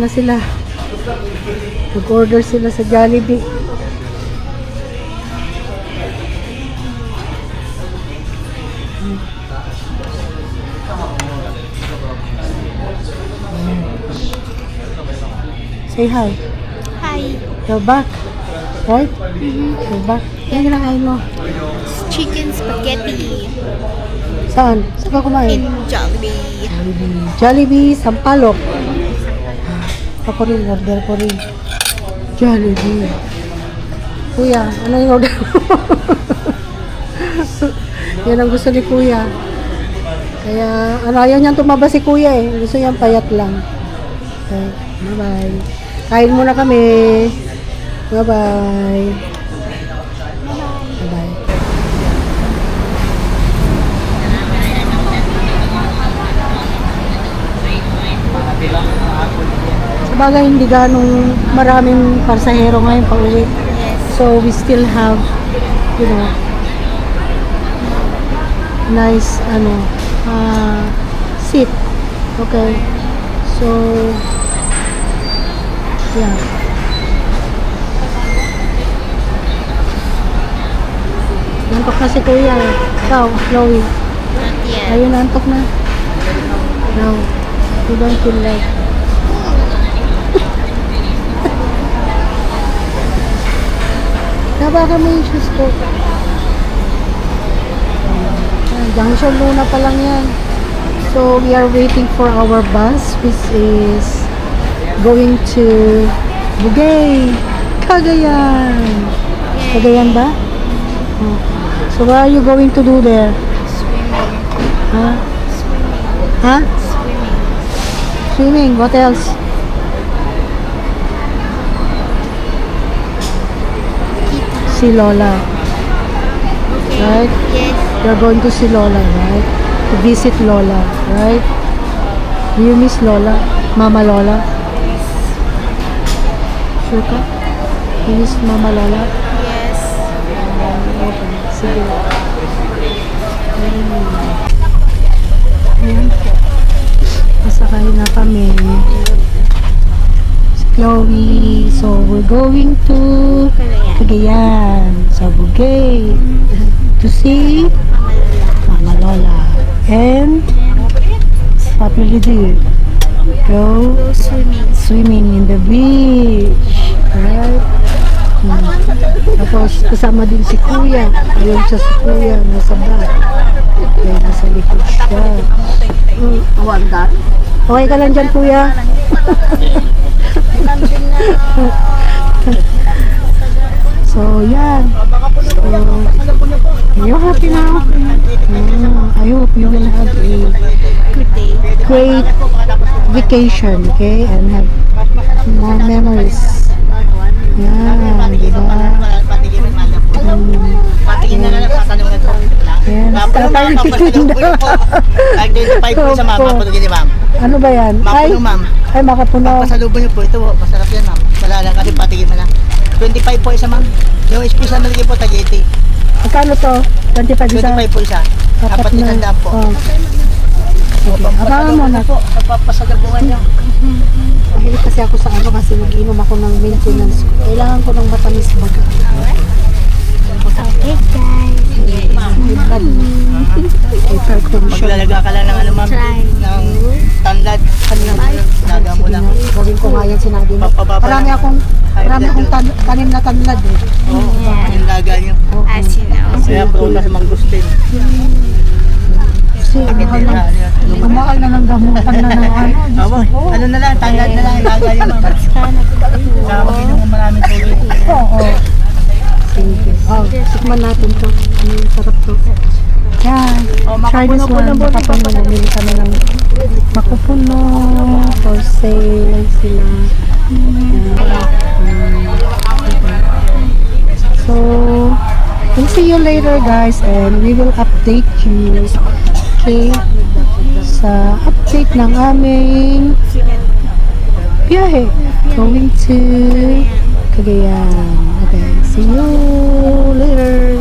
na sila. Nag-order sila sa Jollibee. Say hi. Hi. You're back. Right? You're back. Yan yung kain mo. Chicken spaghetti Saan? Saan ka kumain? in Jollibee. Jollibee, Sampalok. Ako rin, order ko rin. Jollibee. Kuya, ano yung order mo? Yan ang gusto ni Kuya. Kaya, ayaw niyang tumaba si Kuya eh. Gusto niyang payat lang. Okay, bye-bye. Kain muna kami. Bye-bye. Bye-bye. Sabagay, hindi ganong maraming parsahero ngayon pa uwi. So, we still have, you know, nice, seat. Okay. So, yeah. Nantok na si Kuya. Ikaw, Chloe. Not yet. Ayun, nantok na. No. You don't feel like. Baka may shoes ko. Junction Luna pa lang yan. So, we are waiting for our bus, which is going to Bugay, Cagayan. Cagayan ba? Oh. So, what are you going to do there? Swimming. Huh? Swimming. Huh? Swimming. Swimming. What else? Si Lola. Okay. Right? Yes. You're going to see Lola, right? To visit Lola, right? Do you miss Lola? Mama Lola? Sure ka? You miss Mama Lola? Yes. Okay, sige. Ayan po. Masakay na kami. Si Chloe. So, we're going to Cagayan. Sa Bugay. To see Mama Lola. And what will you do? Go Go swimming. swimming in the beach. Right? Tapos kasama din si Kuya. Ayun siya si Kuya. Nasa back. Okay, nasa likod siya. Okay ka lang dyan, Kuya? So, yan. So, you're happy now? I hope you will have a Good day. great vacation, okay? And have more memories. Yan, diba? Patingin na lang sa tanong ko. Yan, tatay titinda. Identify po sa mama po ni ma'am. Ano ba yan? Ay, Mapuno ma'am. ay makapuno. Pasalubong niyo po ito. Masarap yan ma'am. Malalang kasi patingin mo na. 25 po isa ma'am. Yung special na lagi po tag-80. Magkano to? 25 isa? 25 po isa. Apat na. na po. Oh. Sige, abangan mo na. po. Papasalubungan niyo. Mahilig kasi ako sa ano kasi mag-inom ako ng maintenance ko. Kailangan ko ng matamis baga. Okay, guys. Hypertension. Maglalaga ka lang ng ano ma'am. Try. Ng tanlad. Laga mo lang. Gawin ko nga yan, sinabi mo. Marami akong tanim na tanlad eh. Oo. Yung laga niyo. As you know. Kaya po mas mangustin. Kasi mahal na ng gamutan na ng ano. Ano na lang, tanlad na lang, laga niyo ma'am. Saka mag-inom mo maraming tuloy. Oo. Sige. Oh, tikman natin to. Sarap to. Yan. Try this one. Makapuno. Bumili kami ng makupuno. For sale sila. So, we'll see you later guys and we will update you. Okay? Sa update ng aming biyahe. Going to Cagayan. Okay, see you later.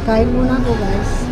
Kain muna ako guys.